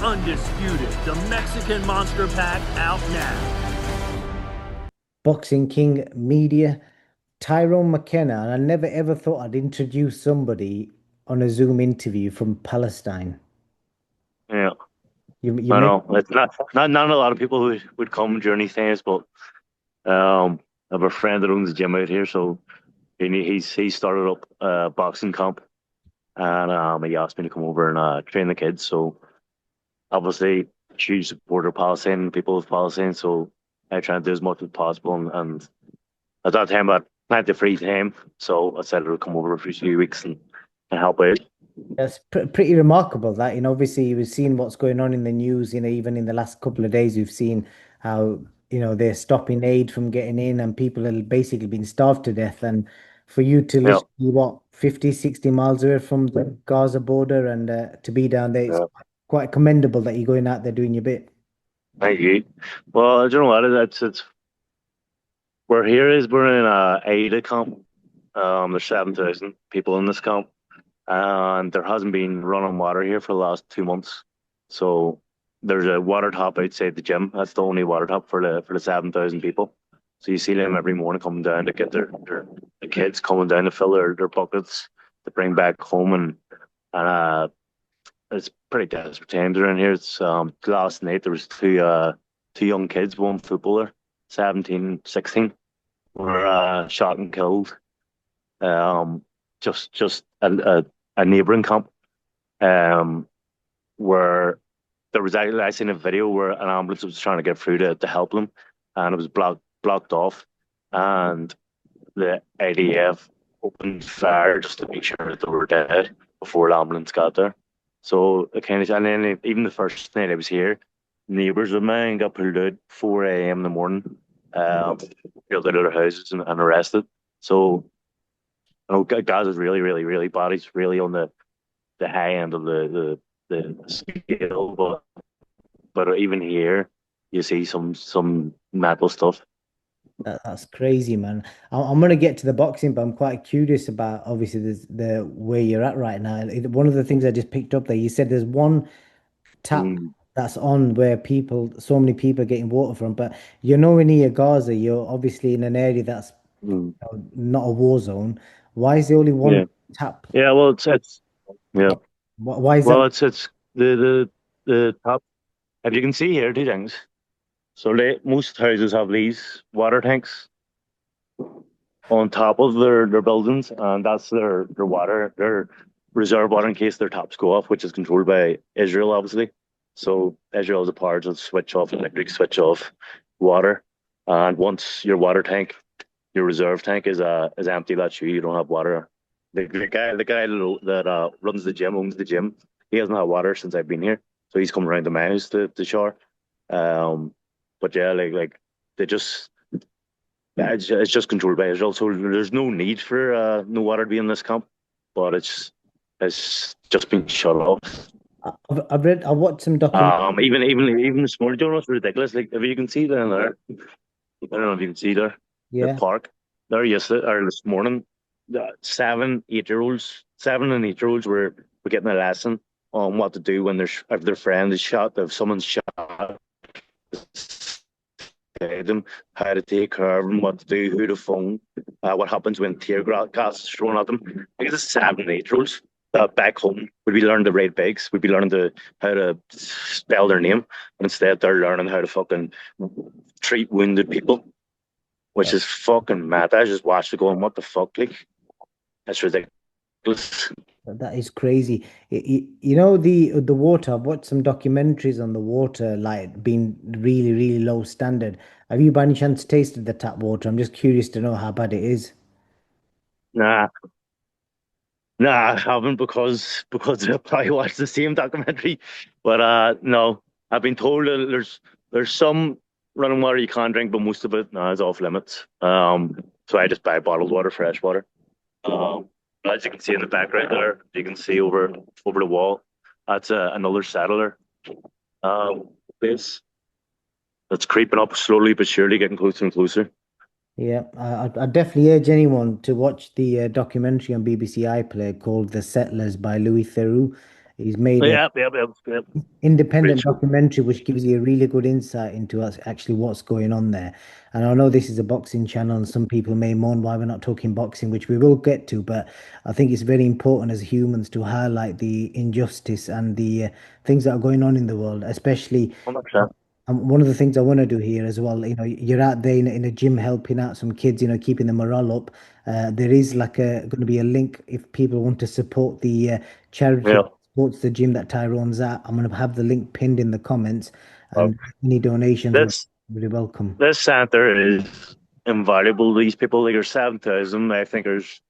Undisputed, the Mexican Monster Pack out now. Boxing King Media, Tyrone McKenna, and I never ever thought I'd introduce somebody on a Zoom interview from Palestine. Yeah, You I make know. It's not a lot of people who would come during these times, but I have a friend that owns a gym out here, so he started up a boxing camp, and he asked me to come over and train the kids. So obviously, huge supporter of Palestine, people of Palestine. So I try and do as much as possible, and at that time I had plenty of free time, so I said I would come over for a few weeks and help out. That's pretty remarkable that, obviously you've seen what's going on in the news, even in the last couple of days, we've seen how, they're stopping aid from getting in and people are basically being starved to death. And for you to Yeah, literally, what, 50, 60 miles away from the Gaza border and to be down there, it's yeah. quite commendable that you're going out there doing your bit. Thank you. Well, I don't know what it's we're here is we're in a Ada camp. There's 7,000 people in this camp, and there hasn't been running water here for the last 2 months. So there's a water tap outside the gym. That's the only water tap for the 7,000 people. So you see them every morning coming down to get their the kids coming down to fill their buckets to bring back home, and it's pretty desperate times around here. It's last night there was two young kids, one footballer, 17, 16, were shot and killed. Um, just a neighbouring camp. Um, where there was actually I seen a video where an ambulance was trying to get through to help them, and it was blocked off, and the IDF opened fire just to make sure that they were dead before the ambulance got there. So it kind of, and then even the first night I was here, neighbours of mine got pulled out 4 a.m. in the morning, pulled out of their houses and arrested. So I know Gaza's really, really, really bad. It's really on the high end of the scale, but even here you see some metal stuff. That's crazy, man. I'm gonna get to the boxing, but I'm quite curious about obviously the where you're at right now. One of the things I just picked up there, you said there's one tap Mm, that's on where so many people are getting water from, but you're nowhere near Gaza. You're obviously in an area that's mm. not a war zone. Why is there only one Yeah, tap? yeah. Well, it's yeah. Why is that? Well, it's the top. If you can see here, two things. So most houses have these water tanks on top of their buildings, and that's their water, their reserve water in case their taps go off, which is controlled by Israel, obviously. So Israel has the power to switch off electric, switch off water, and once your water tank, your reserve tank is empty, that's you. You don't have water. The guy that runs the gym, owns the gym. He hasn't had water since I've been here, so he's come around to my house to shower. Um, but yeah, like they just yeah, it's just controlled by Israel, so there's no need for no water to be in this camp, but it's just been shut off. I watched some document. Even this morning, do you know what's ridiculous? Like if you can see down there, I don't know if you can see there, the Yeah. park there yesterday or this morning, the 7, 8 year olds, 7 and 8 year olds were getting a lesson on what to do when if their friend is shot, if someone's shot, them how to take care of them, what to do, who to phone, what happens when gas is thrown at them. I guess it's 7 and 8 year olds back home would be learning to ride bikes, would be learning how to spell their name, and instead they're learning how to fucking treat wounded people, which is fucking mad. I just watched it going, what the fuck, like that's ridiculous. That is crazy. The water. I've watched some documentaries on the water, like being really, really low standard. Have you by any chance tasted the tap water? I'm just curious to know how bad it is. Nah, nah, I haven't because I probably watched the same documentary. But no, I've been told that there's some running water you can't drink, but most of it no, is off limits. So I just buy bottled water, fresh water. Um, as you can see in the background there, you can see over the wall. That's another settler place that's creeping up slowly but surely, getting closer and closer. Yeah, I definitely urge anyone to watch the documentary on BBC iPlayer called "The Settlers" by Louis Theroux. He's made a Yep, yep, yep, yep. Great independent show. documentary which gives you a really good insight into actually what's going on there. And I know this is a boxing channel, and some people may moan why we're not talking boxing, which we will get to, but I think it's very important as humans to highlight the injustice and the things that are going on in the world, especially. 100%. And one of the things I want to do here as well, you're out there in a gym helping out some kids, keeping the morale up. There is like going to be a link if people want to support the charity Yeah. that supports the gym that Tyrone's at. I'm going to have the link pinned in the comments, Well, and any donations will this be really welcome. this center is invaluable. These people, like, there's 7,000. I think there's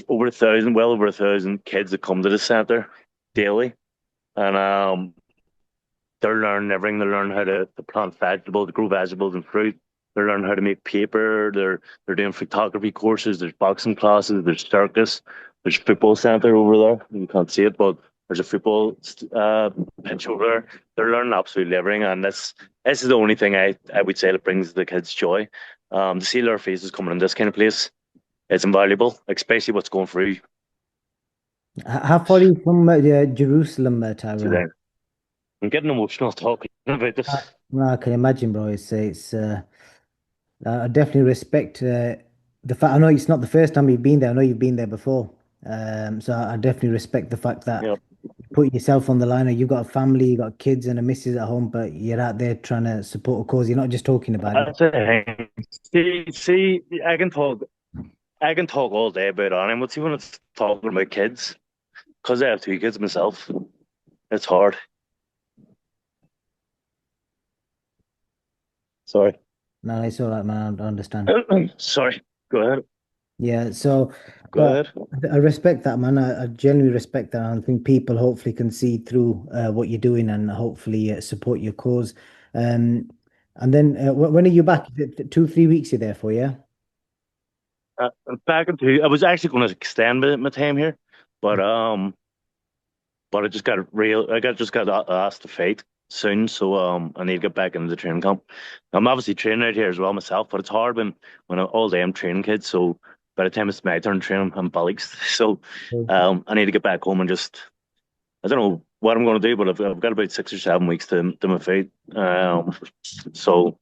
over 1,000, well over 1,000 kids that come to the center daily, and they're learning everything. They're learning how to plant vegetables, to grow vegetables and fruit. They're learning how to make paper. They're doing photography courses. There's boxing classes. There's circus. There's football center over there. You can't see it, but there's a football pitch over there. They're learning absolutely everything, and this is the only thing I would say that brings the kids joy. To see their faces coming in this kind of place, it's invaluable, especially what's going through How far are you from Jerusalem, Tyrone? today. I'm getting emotional talking about this. No, I can imagine, bro. I definitely respect the fact. I know it's not the first time you've been there. I know you've been there before. So I definitely respect the fact that Yeah. you put yourself on the line. You've got a family, you've got kids and a missus at home, but you're out there trying to support a cause. You're not just talking about it. That's the thing. See, I can talk all day about anime. What's even it's talking about kids? Because I have two kids myself. It's hard. Sorry. No, it's all right, man. I understand. Sorry. Go ahead. Yeah. So, Go but ahead. I respect that, man. I genuinely respect that. I think people hopefully can see through what you're doing and hopefully support your cause. Um, and then when are you back? Is it 2, 3 weeks you're there for? Yeah. Uh, Back into. I was actually going to extend my time here, but but I just got real. Just got asked to fight soon, so I need to get back into the training camp. I'm obviously training out here as well myself, but it's hard when all day I'm training kids. So by the time it's my turn to train, I'm ballocks. So I need to get back home and just I don't know what I'm going to do, but I've got about 6 or 7 weeks to my fight. So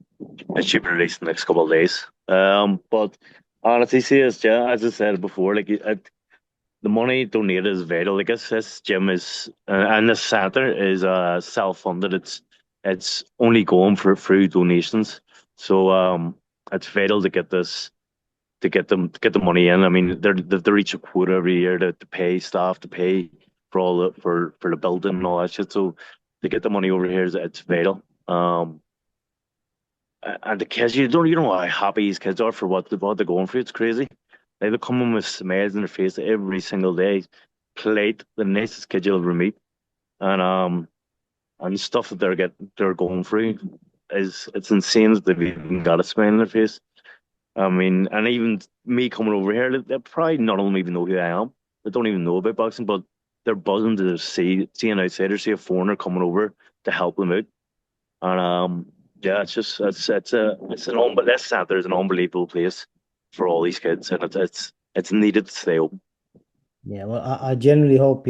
it should be released in the next couple of days. But honestly, see, as I said before, like the money donated is vital. Like this gym is and this center is self-funded. It's only going for through donations. So it's vital to get this to get the money in. I mean, they reach a quota every year to pay staff, to pay for all for the building and all that shit. So to get the money over here is it's vital. And the kids, you don't know how happy these kids are for what they're going through. It's crazy. They come in with smiles in their face every single day. Plate the nicest kid you'll ever meet, and stuff that they're going through is it's insane that they've even got a smile on their face. I mean, and even me coming over here, they probably not only even know who I am. They don't even know about boxing, but they're buzzing to see an outsider, see a foreigner coming over to help them out. And yeah, it's just it's an this center is an unbelievable place for all these kids, and it's needed to stay open. Yeah, well, I generally hope,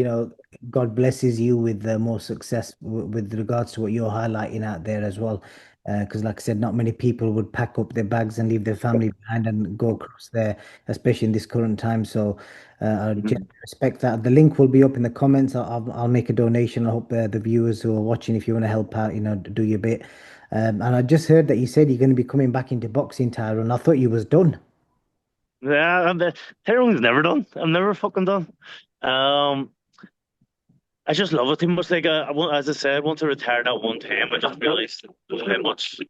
God blesses you with more success with regards to what you're highlighting out there as well. Because, like I said, not many people would pack up their bags and leave their family behind and go across there, especially in this current time. So, I Mhm. generally respect that. The link will be up in the comments. I'll make a donation. I hope the viewers who are watching, if you want to help out, do your bit. And I just heard that you said you're going to be coming back into boxing, Tyrone. I thought you was done. Yeah, Tyrone's never done. I'm never fucking done. Um, I just love it too much. Like as I said, once I retired at one time, I just realized how much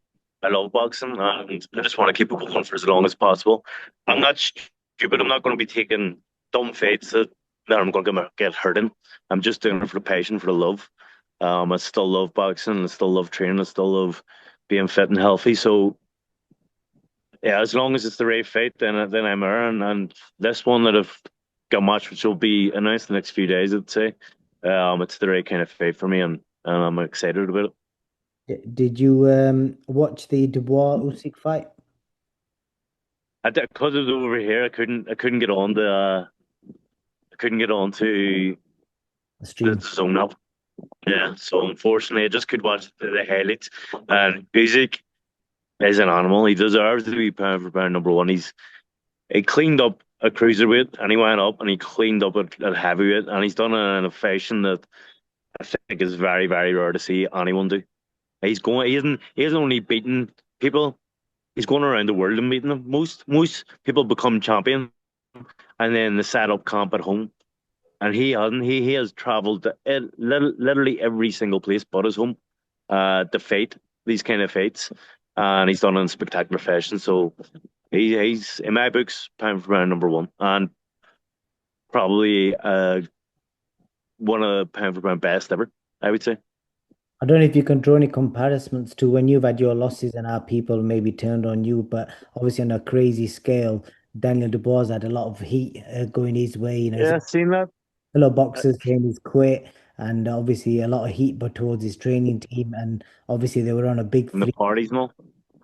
I love boxing, and I just want to keep it going for as long as possible. I'm not stupid. I'm not going to be taking dumb fights that I'm going to get hurt in. I'm just doing it for the passion, for the love. I still love boxing. I still love training. I still love being fit and healthy. So yeah, as long as it's the right fight, then I'm there. And this one that I've got match, which will be announced in the next few days, I'd say. It's the right kind of fight for me, and I'm excited about it. Did you watch the Dubois Usyk fight? Because it was over here, I couldn't get on to the stream. It's zone up. Yeah, so unfortunately, I just could watch the highlights. And Music is an animal. He deserves to be pound for pound number one. He cleaned up at cruiserweight and he went up and he cleaned up at heavyweight and he's done it in a fashion that I think is very, very rare to see anyone do. He isn't only beaten people, he's going around the world and beating them. Most people become champion and then they set up camp at home. And he hasn't. He has travelled to literally every single place but his home to fight these kind of fights. And he's done it in spectacular fashion. So he's in my books pound for pound number one, and probably one of the pound for pound best ever, I would say. I don't know if you can draw any comparisons to when you've had your losses and how people maybe turned on you, but obviously on a crazy scale, Daniel Dubois had a lot of heat going his way. He's Yeah, seen that. a lot of boxers saying he's quit, and obviously a lot of heat, but towards his training team, and obviously they were on a big And the three, parties and all.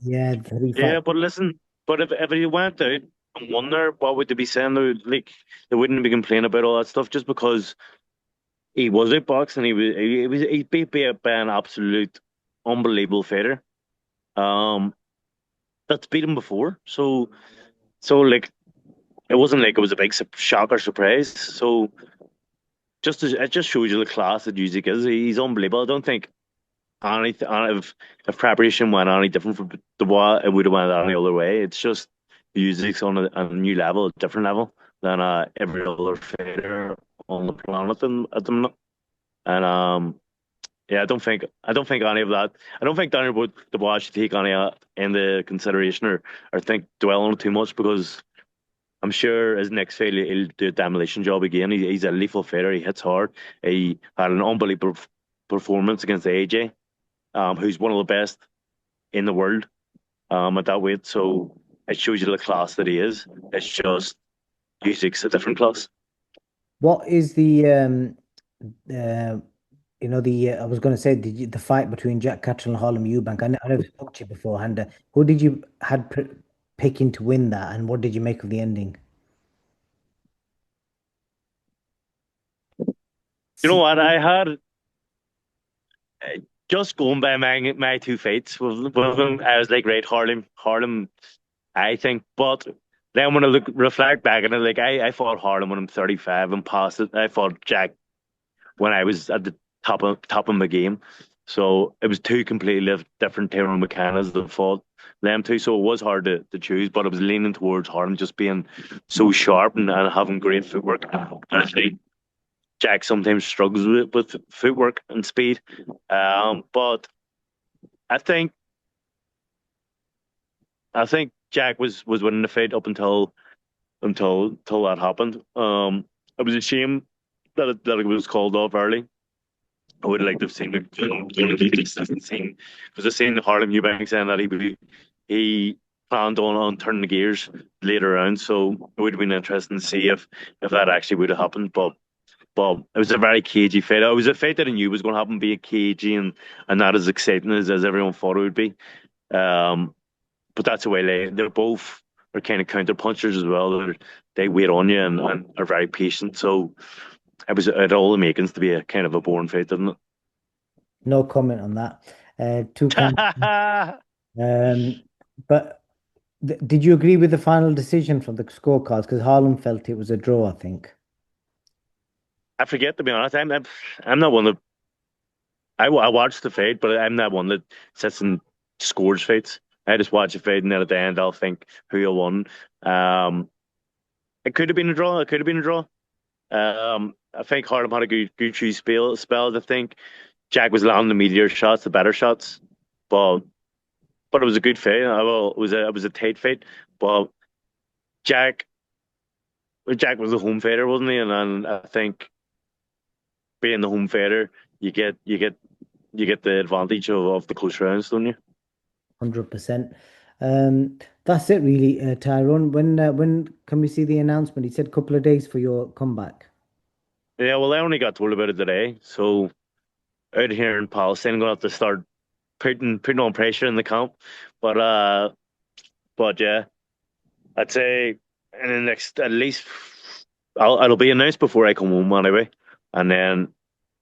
yeah, three fight. Yeah, but listen, but if he went out and won there, what would they be saying? Like they wouldn't be complaining about all that stuff just because he was outboxed and he beat by an absolute unbelievable fighter. Um, that's beat him before. So like it wasn't like it was a big shock or surprise. So it just shows you the class that Usyk is. He's unbelievable. I don't think if preparation went any different from the what it would have went any other way. It's just Usyk's on a new level, a different level than every other fighter on the planet at the minute. And yeah, I don't think any of that. I don't think Daniel would the watch should take any into consideration or think dwell on it too much because I'm sure his next fight he'll do a demolition job again. He's a lethal fighter. He hits hard. He had an unbelievable performance against AJ, who's one of the best in the world at that weight. So it shows you the class that he is. It's just Usyk's a different class. What is the uh, the I was going to say the fight between Jack Catterall and Harlem Eubank. I never spoke to you beforehand. Who did you had picking to win that, and what did you make of the ending? You know what? I had just going by my two fights with them. I was like, right, Harlem, I think. But then when I reflect back on it, like I fought Harlem when I'm 35 and past it. I fought Jack when I was at the top of my game. So it was two completely different Tyrone McKennas that fought them two. So it was hard to choose, but I was leaning towards Harlem just being so sharp and having great footwork. And I think Jack sometimes struggles with footwork and speed. But I think I think Jack was winning the fight up until that happened. It was a shame that it was called off early. I would like to have seen it because I seen Harlem Eubank saying that he planned on turning the gears later on, so it would have been interesting to see if that actually would have happened. But it was a very cagey fight. It was a fight that I knew was going to happen, be a cagey and not as exciting as everyone thought it would be. Um, but that's the way they're both are kind of counter punchers as well. They wait on you and are very patient. So it had all the makings to be a kind of a boring fight, didn't No comment on that. Two comments. it? Um, but did you agree with the final decision from the scorecards? Because Harlem felt it was a draw, I think. I forget to be honest. I'm not one that I watched the fight, but I'm not one that sits and scores fights. I just watch a fight and then at the end I'll think who won. Um, it could have been a draw. It could have been a draw. I think Harlem had a good few spells. I think Jack was landing the meteor shots, the better shots, but it was a good fight. Well, it was a tight fight, but Jack Jack was a home fighter, wasn't he? And I think being the home fighter, you get the advantage of the close rounds, don't you? 100%. That's it really, Tyrone. When can we see the announcement? He said a couple of days for your comeback. Yeah, well, I only got told about it today, so out here in Palestine, I'm gonna have to start putting on pressure in the camp. But yeah, I'd say in the next at least it'll be announced before I come home anyway, and then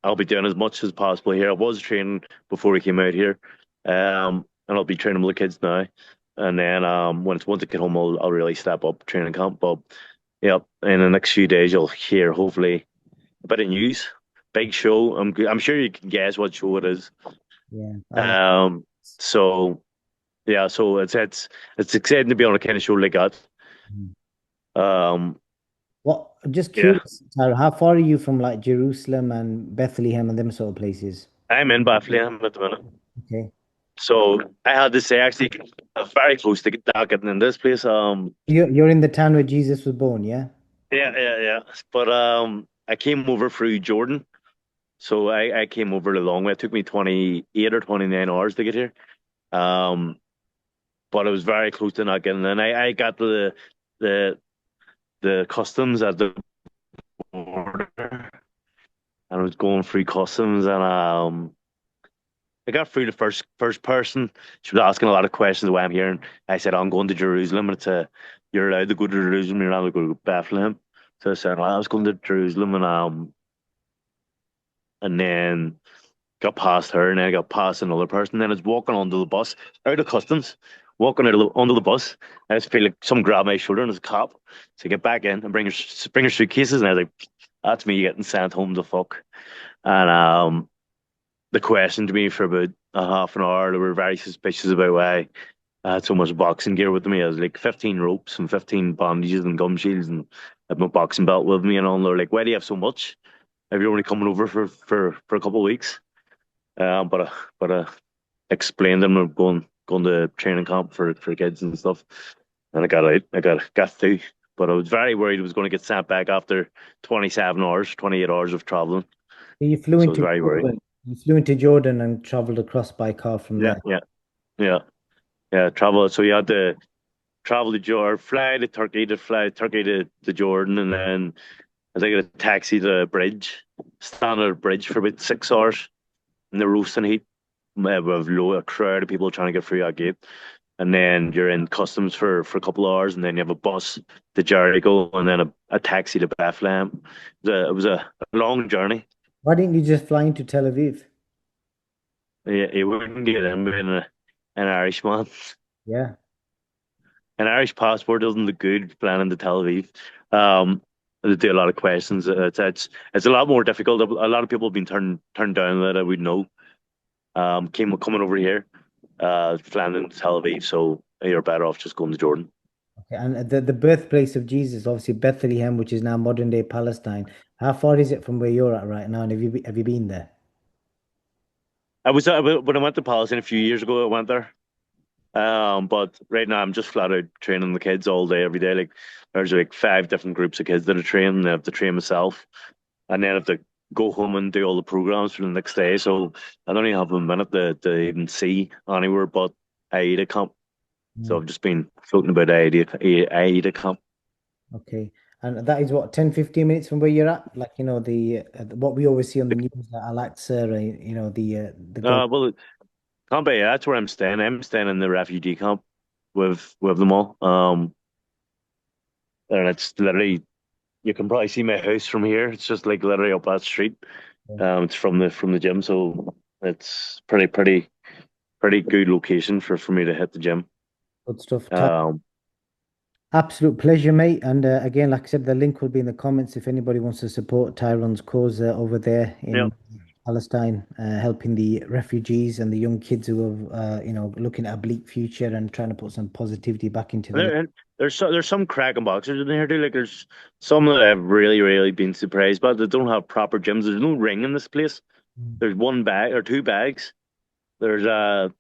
I'll be doing as much as possible here. I was training before we came out here, and I'll be training with the kids now. And then when it's once I get home, I'll really step up training camp. But yeah, in the next few days, you'll hear hopefully a bit of news. Big show. I'm sure you can guess what show it is. Yeah. So yeah, so it's exciting to be on a kind of show like that. Um, What, just yeah, curious, Tara, how far are you from like Jerusalem and Bethlehem and them sort of places? I'm in Bethlehem at the minute. Okay. So I had to say actually very close to getting in this place. You're in the town where Jesus was born, yeah? Yeah. But I came over through Jordan. So I came over the long way. It took me 28 or 29 hours to get here. Um, but I was very close to not getting in. I got the the customs at the border, and I was going through customs, and I got through the first person. She was asking a lot of questions why I'm here, and I said I'm going to Jerusalem, and it's a you're allowed to go to Jerusalem, you're not allowed to go to Bethlehem. So I said, well, I was going to Jerusalem, and then got past her, and then I got past another person. Then I was walking onto the bus out of customs, walking onto the bus. I just feel like someone grabbed my shoulder and it's a cop. So I get back in and bring her suitcases, and I was like, "That's me getting sent home to fuck." And they questioned me for about a half an hour. They were very suspicious about why I had so much boxing gear with me. I was like 15 ropes and 15 bandages and gum shields, and I had my boxing belt with me and all. And they're like, "Why do you have so much? Have you only coming over for a couple of weeks?" But explained them we're going to training camp for kids and stuff. And I got out. I got through. But I was very worried I was going to get sent back after 27 hours, 28 hours of traveling. You flew So I was into very worried. Jordan. You flew into Jordan and traveled across by car from Yeah, there. yeah, yeah, yeah. Travel. So you had to travel to Jordan, fly to Turkey, to fly Turkey to Jordan, and then I think a taxi to a bridge, stand at a bridge for about 6 hours in the roasting heat with a crowd of people trying to get through that gate. And then you're in customs for a couple of hours, and then you have a bus to Jericho, and then a taxi to Bethlehem. It was a long journey. Why didn't you just fly into Tel Aviv? You wouldn't get in being an Irishman. Yeah. An Irish passport doesn't look good flying into Tel Aviv. They do a lot of questions. It's a lot more difficult. A lot of people have been turned down that I would know. Came coming over here, flying into Tel Aviv, so you're better off just going to Jordan. Okay. And the birthplace of Jesus, obviously Bethlehem, which is now modern day Palestine. How far is it from where you're at right now? And have you been there? When I went to Palestine a few years ago. I went there. But right now I'm just flat out training the kids all day, every day. Like there's like five different groups of kids that I train, and I have to train myself, and then I have to go home and do all the programs for the next day. So I don't even have a minute to even see anywhere but AIDA camp. So Mm. I've just been floating about AIDA camp. Okay. And that is what, 10, 15 minutes from where you're at? Like, what we always see on the news, that Al-Aqsa, the goal. Well, camp A, that's where I'm staying. I'm staying in the refugee camp with them all. And it's literally you can probably see my house from here. It's just like literally up that street. It's from the gym, so it's pretty good location for me to hit the gym. Good stuff. Um, Absolute pleasure, mate. And again, like I said, the link will be in the comments if anybody wants to support Tyrone's cause over there yeah, in Palestine, helping the refugees and the young kids who are, looking at a bleak future and trying to put some positivity back into and the. there's some cracking boxers in there too. Like there's some that I've really been surprised by. They don't have proper gyms. There's no ring in this place. Mm. There's one bag or two bags. There's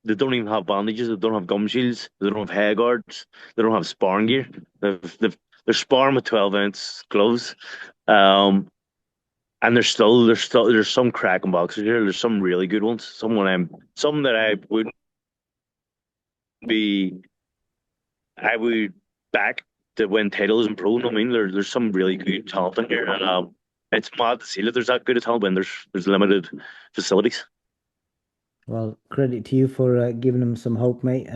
they don't even have bandages. They don't have gum shields. They don't have hair guards. They don't have sparring gear. They're sparring with 12-ounce gloves. Um, and there's some cracking boxers here. There's some really good ones. Some that be I would back to win titles in pro. I mean, there's some really good talent in here, and it's mad to see that there's that good a talent when there's limited facilities. Well, credit to you for giving them some hope, mate.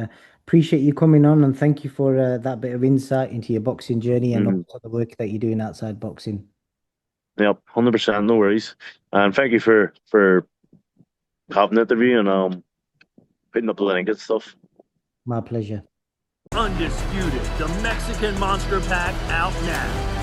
Appreciate you coming on and thank you for that bit of insight into your boxing journey and Hmm also the work that you're doing outside boxing. Yep, 100%, no worries. And thank you for having the interview and putting up the link and stuff. My pleasure. Undisputed, the Mexican Monster Pack out now.